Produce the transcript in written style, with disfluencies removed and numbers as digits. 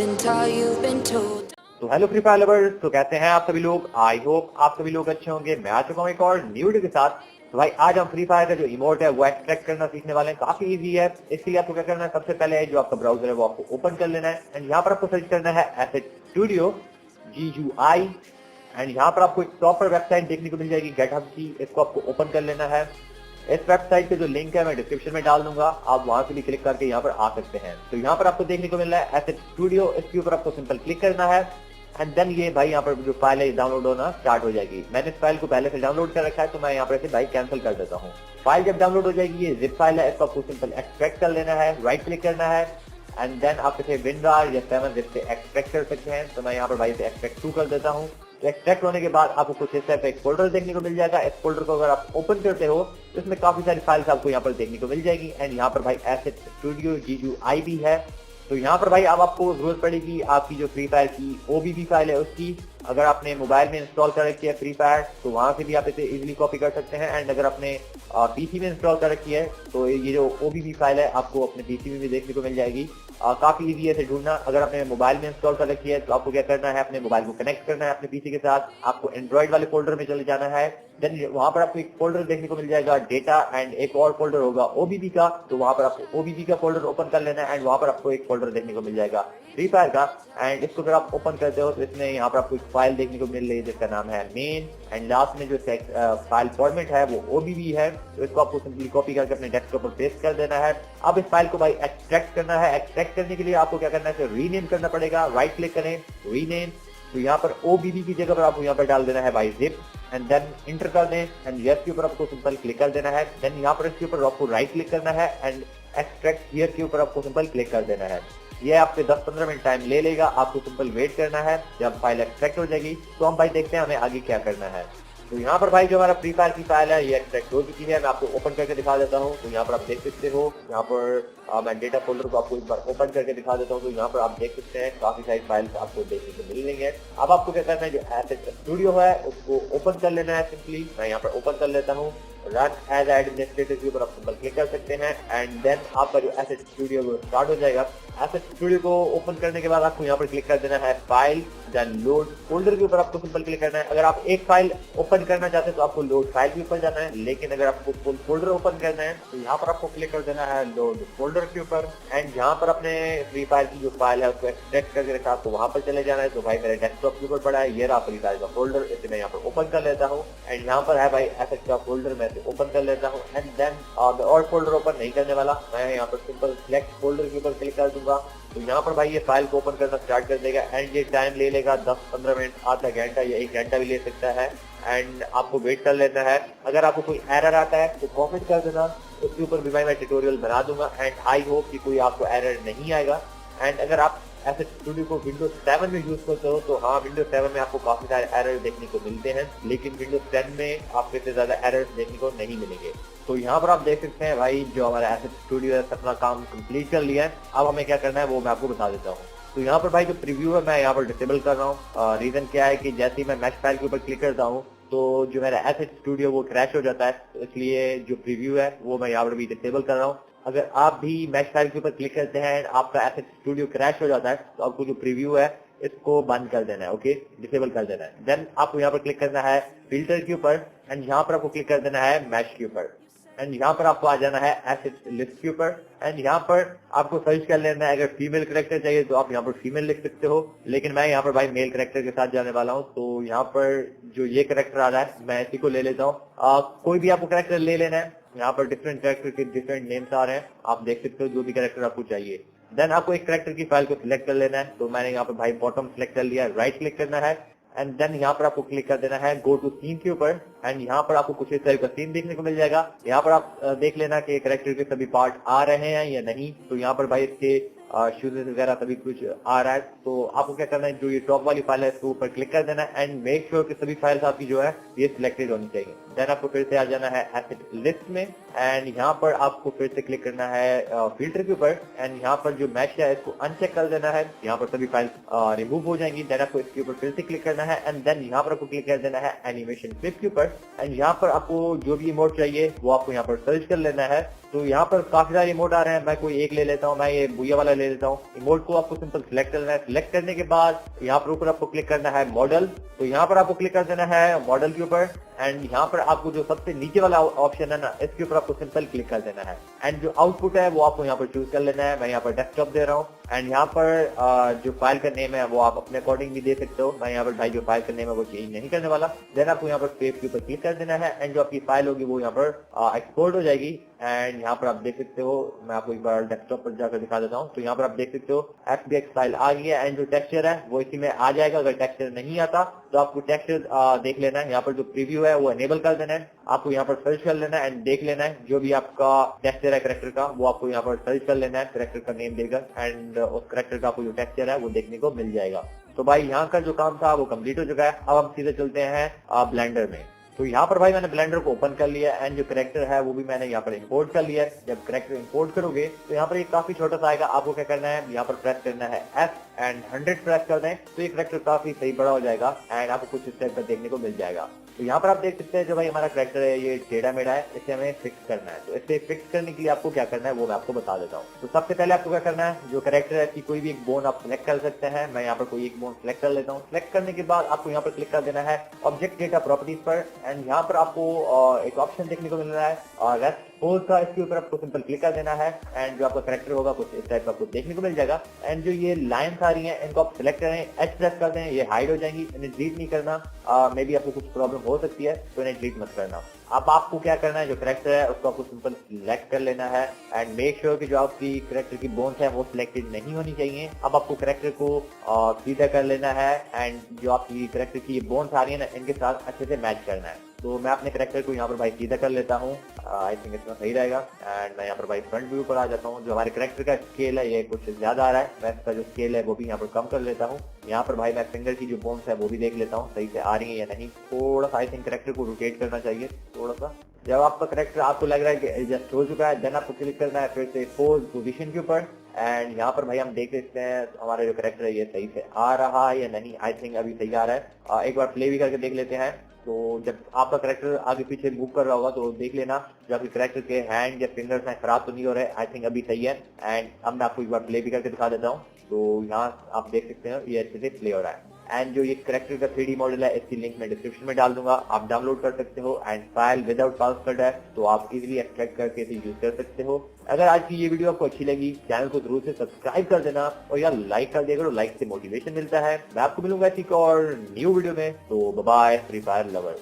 been taught, you've been told. तो hello free fire lovers, तो कैसे हैं आप सभी लोग। आई होप आप सभी लोग अच्छे होंगे। मैं आ चुका हूँ एक और न्यू वीडियो के साथ। तो भाई आज हम फ्री फायर का जो इमोट है वो एक्सट्रैक्ट करना सीखने वाले हैं। काफी इजी है। इसके लिए आपको क्या करना है, सबसे पहले जो आपका ब्राउजर है वो आपको ओपन कर लेना है एंड यहाँ पर आपको सर्च करना है एसेट स्टूडियो GUI एंड यहाँ पर आपको एक प्रॉपर वेबसाइट देखने को मिल जाएगी गेटहब की। इसको आपको ओपन कर लेना है। इस वेबसाइट पे जो लिंक है मैं डिस्क्रिप्शन में डाल दूंगा, आप वहां से भी क्लिक करके यहाँ पर आ सकते हैं। तो यहाँ पर आपको देखने को मिल रहा है एसेट स्टूडियो, इसके ऊपर आपको सिंपल क्लिक करना है एंड देन ये भाई यहाँ पर जो फाइल है डाउनलोड होना स्टार्ट हो जाएगी। मैंने इस फाइल को पहले से डाउनलोड कर रखा है तो मैं यहाँ पर इसे भाई कैंसिल कर देता हूँ। फाइल जब डाउनलोड हो जाएगी, ये जिप फाइल है, इसको आपको सिंपल एक्सट्रैक्ट कर लेना है, राइट क्लिक करना है एंड देन आप इसे WinRAR या 7 जिप से एक्सट्रैक्ट कर सकते हैं। तो मैं यहाँ पर भाई इसे एक्सट्रैक्ट 2 कर देता हूँ। तो एक्सट्रैक्ट होने के बाद आपको कुछ इस टाइप का एक फोल्डर देखने को मिल जाएगा। इस फोल्डर को अगर आप ओपन करते हो तो इसमें काफी सारी फाइल्स आपको यहाँ पर देखने को मिल जाएगी एंड यहाँ पर भाई एसेट स्टूडियो GUI भी है। तो यहाँ पर भाई अब आपको जरूरत पड़ेगी आपकी जो फ्री फायर की OBB फाइल है उसकी। अगर आपने मोबाइल में इंस्टॉल कर रखी है फ्री फायर तो वहां से भी आप इसे इजीली कॉपी कर सकते हैं एंड अगर आपने PC में इंस्टॉल कर रखी है तो ये जो OBB फाइल है आपको अपने PC में भी देखने को मिल जाएगी। काफी इजी है इसे ढूंढना। अगर आपने मोबाइल में इंस्टॉल कर रखी है तो आपको क्या करना है, अपने मोबाइल को कनेक्ट करना है अपने PC के साथ। आपको एंड्रॉइड वाले फोल्डर में चले जाना है, देन वहां पर आपको एक फोल्डर देखने को मिल जाएगा डेटा एंड एक और फोल्डर होगा OBB का। तो वहां पर आपको OBB का फोल्डर ओपन कर लेना है एंड वहां पर आपको एक फोल्डर देखने को मिल जाएगा फ्री फायर का एंड इसको अगर आप ओपन करते हो तो इसमें यहाँ पर आपको एक फाइल देखने को मिल रही है जिसका नाम है मेन एंड लास्ट में जो फाइल फॉर्मेट है वो OBB है। तो इसको आपको सिंपली कॉपी करके अपने डेस्कटॉप पर पेस्ट कर देना है। अब इस फाइल को भाई एक्सट्रैक्ट करना है। एक्सट्रैक्ट करने के लिए आपको क्या करना है, रीनेम करना पड़ेगा। राइट क्लिक करें, रीनेम। तो यहाँ पर OBB की जगह पर आपको यहाँ पर डाल देना है भाई जिप एंड देन इंटर कर दें एंड यस के ऊपर आपको सिंपल क्लिक कर देना है। देन यहाँ पर इसके ऊपर आपको राइट क्लिक करना है एंड एक्सट्रैक्ट हियर के ऊपर आपको सिंपल क्लिक कर देना है। ये आपके 10-15 मिनट टाइम ले लेगा, आपको सिंपल वेट करना है। जब फाइल एक्सट्रैक्ट हो जाएगी तो हम भाई देखते हैं हमें आगे क्या करना है। तो यहाँ पर भाई जो हमारा फ्री फायर की फाइल है ये एक्सट्रैक्ट हो चुकी है। मैं आपको ओपन करके दिखा देता हूँ। तो यहाँ पर आप देख सकते हो, यहाँ पर मैं डेटा फोल्डर को आपको एक बार ओपन करके दिखा देता हूँ। तो यहाँ पर आप देख सकते हैं काफी सारी फाइल्स आपको देखने को मिल रही है। अब आपको क्या करना है, जो एसेट स्टूडियो है उसको ओपन कर लेना है सिंपली। मैं यहाँ पर ओपन कर लेता हूँ। रन एज एडमिनिस्ट्रेटर के ऊपर आप सिंपल क्लिक कर सकते हैं एंड देन आपका जो एसेट स्टूडियो वो स्टार्ट हो जाएगा। एसेट स्टूडियो को ओपन करने के बाद आपको यहाँ पर क्लिक कर देना है फाइल, देन लोड फोल्डर के ऊपर आपको सिंपल क्लिक करना है। अगर आप एक फाइल ओपन करना चाहते हैं तो आपको लोड फाइल के ऊपर जाना है, लेकिन अगर आपको फुल फोल्डर ओपन करना है तो यहाँ पर आपको क्लिक कर देना है लोड फोल्डर के ऊपर एंड यहाँ पर अपने फ्री फायर की जो फाइल है उसको एक्सट्रैक्ट करके रखा आपको वहां पर चले जाना है। तो भाई मेरे डेस्कटॉप के ऊपर पड़ा है, ये रहा फ्री फायर का फोल्डर। इसे मैं यहाँ पर ओपन कर लेता हूँ एंड यहाँ पर है भाई एसेट का फोल्डर, मैं इसे ओपन कर लेता हूँ एंड देन और फोल्डर ओपन नहीं करने वाला, मैं यहाँ पर सिंपल सिलेक्ट फोल्डर के ऊपर क्लिक कर दूंगा। तो यहाँ पर भाई ये फाइल को ओपन करना स्टार्ट कर देगा एंड ये टाइम ले लेगा 10-15 मिनट, आधा घंटा या 1 घंटा भी ले सकता है एंड आपको वेट कर लेना है। अगर आपको कोई एरर आता है तो कमेंट कर देना, उसके ऊपर भी भाई मैं ट्यूटोरियल बना दूंगा एंड आई होप कि कोई आपको एरर नहीं आएगा। एंड अगर आप एसेट स्टूडियो को विंडोज 7 में यूज करते हो तो हाँ, विंडोज 7 में आपको काफी सारे एरर देखने को मिलते हैं, लेकिन विंडोज 10 में आपको इतने ज्यादा एरर देखने को नहीं मिलेंगे। तो यहाँ पर आप देख सकते हैं भाई जो हमारा एसेट स्टूडियो है अपना काम कंप्लीट कर लिया है। अब हमें क्या करना है वो मैं आपको बता देता हूँ। तो यहाँ पर भाई जो प्रीव्यू है मैं यहाँ पर डिसेबल कर रहा हूँ। रीजन क्या है कि जैसे ही मैं मैच फाइल के ऊपर क्लिक करता हूँ तो जो मेरा एसेट स्टूडियो वो क्रैश हो जाता है, तो इसलिए जो प्रीव्यू है वो मैं यहाँ पर भी डिसेबल कर रहा हूँ। अगर आप भी मैच फाइल के ऊपर क्लिक करते हैं आपका एसेट स्टूडियो क्रैश हो जाता है तो आपको जो प्रीव्यू है इसको बंद कर देना है, ओके, डिसेबल कर देना है। देन आपको यहाँ पर क्लिक करना है फिल्टर के ऊपर एंड यहाँ पर आपको क्लिक कर देना है मैच के ऊपर एंड यहाँ पर आपको आ जाना है एसेट लिस्ट के ऊपर एंड यहाँ पर आपको सर्च कर लेना है। अगर फीमेल कैरेक्टर चाहिए तो आप यहाँ पर फीमेल लिख सकते हो, लेकिन मैं यहाँ पर भाई मेल कैरेक्टर के साथ जाने वाला हूँ। तो यहाँ पर जो ये कैरेक्टर आ रहा है मैं इसी को ले लेता हूँ। कोई भी आपको कैरेक्टर ले लेना है, यहाँ पर डिफरेंट कैरेक्टर के डिफरेंट नेम्स आ रहे हैं, आप देख सकते हो जो भी कैरेक्टर आपको चाहिए। देन आपको एक कैरेक्टर की फाइल को सिलेक्ट कर लेना है। तो मैंने यहाँ पर भाई बॉटम सिलेक्ट कर लिया, राइट क्लिक करना है एंड देन यहाँ पर आपको क्लिक कर देना है गो टू सीन के ऊपर एंड यहाँ पर आपको कुछ इस तरह का सीन देखने को मिल जाएगा। यहाँ पर आप देख लेना कि कैरेक्टर के सभी पार्ट आ रहे हैं या नहीं। तो यहाँ पर भाई इसके शूज वगैरह सभी कुछ आ रहा है। तो आपको क्या करना है, जो ये टॉप वाली फाइल है इसके ऊपर क्लिक कर देना है एंड मेक श्योर कि सभी फाइल्स आपकी जो है ये सिलेक्टेड होनी चाहिए। देन आपको फिर से आ जाना है एसेट लिस्ट में एंड यहाँ पर आपको फिर से क्लिक करना है फिल्टर के ऊपर एंड यहाँ पर जो मैश है इसको अनचेक कर देना है। यहाँ पर सभी फाइल रिमूव हो जाएंगी। देन आपको इसके ऊपर फिर से क्लिक करना है एंड देन यहाँ पर आपको क्लिक कर देना है एनिमेशन क्लिप के ऊपर एंड यहाँ पर आपको जो भी इमोट चाहिए वो आपको यहाँ पर सर्च कर लेना है। तो यहाँ पर काफी सारे इमोट आ रहे हैं, मैं कोई एक ले लेता हूँ, मैं ये बुया वाला ले लेता हूँ। इमोट को आपको सिंपल सिलेक्ट करना है। सिलेक्ट करने के बाद यहाँ पर ऊपर आपको क्लिक करना है मॉडल, तो यहाँ पर आपको क्लिक कर देना है मॉडल के ऊपर एंड यहाँ पर आपको जो सबसे नीचे वाला ऑप्शन है ना इसके ऊपर आपको सिंपल क्लिक कर देना है एंड जो आउटपुट है वो आपको यहाँ पर चूज कर लेना है। मैं यहाँ पर डेस्कटॉप दे रहा हूँ एंड यहाँ पर जो फाइल का नेम है वो आप अपने अकॉर्डिंग भी दे सकते हो। मैं यहाँ पर भाई जो फाइल का नेम है वो चेंज नहीं करने वाला। देन आपको यहाँ पर सेव के ऊपर क्लिक कर देना है एंड जो आपकी फाइल होगी वो यहाँ पर एक्सपोर्ट हो जाएगी एंड यहाँ पर आप देख सकते हो। मैं आपको एक बार डेस्कटॉप पर जाकर दिखा देता हूँ। तो यहाँ पर आप देख सकते हो FBX फाइल आ गई है एंड जो टेक्सचर है वो इसी में आ जाएगा। अगर टेक्सचर नहीं आता तो आपको टेक्सचर देख लेना है। यहाँ पर जो प्रीव्यू है वो एनेबल कर देना है। आपको यहाँ पर सर्च कर लेना है एंड देख लेना है जो भी आपका टेक्सचर है करेक्टर का वो आपको यहाँ पर सर्च कर लेना है करेक्टर का नेम देकर एंड उस करेक्टर का आपको जो टेक्सचर है वो देखने को मिल जाएगा। तो भाई यहाँ का जो काम था वो कंप्लीट हो चुका है। अब हम सीधे चलते हैं ब्लेंडर में। तो यहाँ पर भाई मैंने ब्लेंडर को ओपन कर लिया एंड जो करेक्टर है वो भी मैंने यहाँ पर इंपोर्ट कर लिया है। जब करेक्टर इंपोर्ट करोगे तो यहाँ पर ये काफी छोटा सा आएगा। आपको क्या करना है, यहाँ पर प्रेस करना है F एंड 100 प्रेस कर दें तो ये करेक्टर काफी सही बड़ा हो जाएगा एंड आपको कुछ इस टाइप का देखने को मिल जाएगा। तो यहाँ पर आप देख सकते हैं जो भाई हमारा करेक्टर है ये टेढ़ा मेढ़ा है, इसे हमें फिक्स करना है। तो इसे फिक्स करने के लिए आपको क्या करना है वो मैं आपको बता देता हूँ। तो सबसे पहले आपको क्या करना है, जो करेक्टर है कि कोई भी एक बोन आप सिलेक्ट कर सकते हैं। मैं यहाँ पर कोई एक बोन सिलेक्ट कर लेता हूँ। सिलेक्ट करने के बाद आपको यहाँ पर क्लिक कर देना है ऑब्जेक्ट डेटा प्रॉपर्टीज पर एंड यहाँ पर आपको एक ऑप्शन देखने को मिल रहा है रेस्ट पोज का। इसके ऊपर आपको सिंपल क्लिक कर देना है एंड जो आपका करेक्टर होगा कुछ इस टाइप का आपको देखने को मिल जाएगा। एंड जो ये लाइन्स आ रही हैं इनको आप सिलेक्ट करें, एच प्रेस कर दें, ये हाइड हो जाएंगी, इन्हें डिलीट नहीं करना। मे बी आपको कुछ प्रॉब्लम हो सकती है तो इन्हें डिलीट मत करना। अब आपको क्या करना है, जो करेक्टर है उसको आपको सिंपल सिलेक्ट कर लेना है एंड मेक श्योर कि जो आपकी करेक्टर की बोन्स है वो सिलेक्टेड नहीं होनी चाहिए। अब आपको करेक्टर को सीधा कर लेना है एंड जो आपकी करेक्टर की बोन्स आ रही है ना इनके साथ अच्छे से मैच करना है। तो मैं अपने करेक्टर को यहाँ पर भाई सीधा कर लेता हूँ। आई थिंक इतना सही रहेगा एंड मैं यहाँ पर भाई फ्रंट व्यू पर आ जाता हूँ। जो हमारे करेक्टर का स्केल है ये कुछ ज्यादा आ रहा है, मैं इसका जो स्केल है वो भी यहाँ पर कम कर लेता हूँ। यहाँ पर भाई मैं फिंगर की जो बोन्स है वो भी देख लेता हूँ सही से आ रही है या नहीं। थोड़ा सा आई थिंक करेक्टर को रोटेट करना चाहिए थोड़ा सा। जब आपका करेक्टर आपको लग रहा है कि एडजस्ट हो चुका है देन आपको क्लिक करना है फिर से पोज पोजीशन के ऊपर एंड यहाँ पर भाई हम देख सकते हैं हमारा जो करेक्टर है ये सही से आ रहा है या नहीं। आई थिंक अभी सही आ रहा है। एक बार प्ले भी करके देख लेते हैं। तो जब आपका करेक्टर आगे पीछे मूव कर रहा होगा तो देख लेना जो आपके करेक्टर के हैंड या फिंगर्स हैं खराब तो नहीं हो रहे। आई थिंक अभी सही है एंड अब मैं आपको एक बार प्ले भी करके दिखा देता हूँ। तो यहाँ आप देख सकते हैं ये अच्छे से प्ले हो रहा है एंड जो ये करेक्टर का 3D मॉडल है इसकी लिंक मैं डिस्क्रिप्शन में डाल दूंगा, आप डाउनलोड कर सकते हो एंड फाइल विदाउट पासवर्ड है तो आप इजीली एक्सट्रैक्ट करके इसे यूज कर सकते हो। अगर आज की ये वीडियो आपको अच्छी लगी चैनल को जरूर से सब्सक्राइब कर देना और यार लाइक कर देगा, लाइक से मोटिवेशन मिलता है। मैं आपको मिलूंगा इसी और न्यू वीडियो में। तो bye bye Free Fire lover.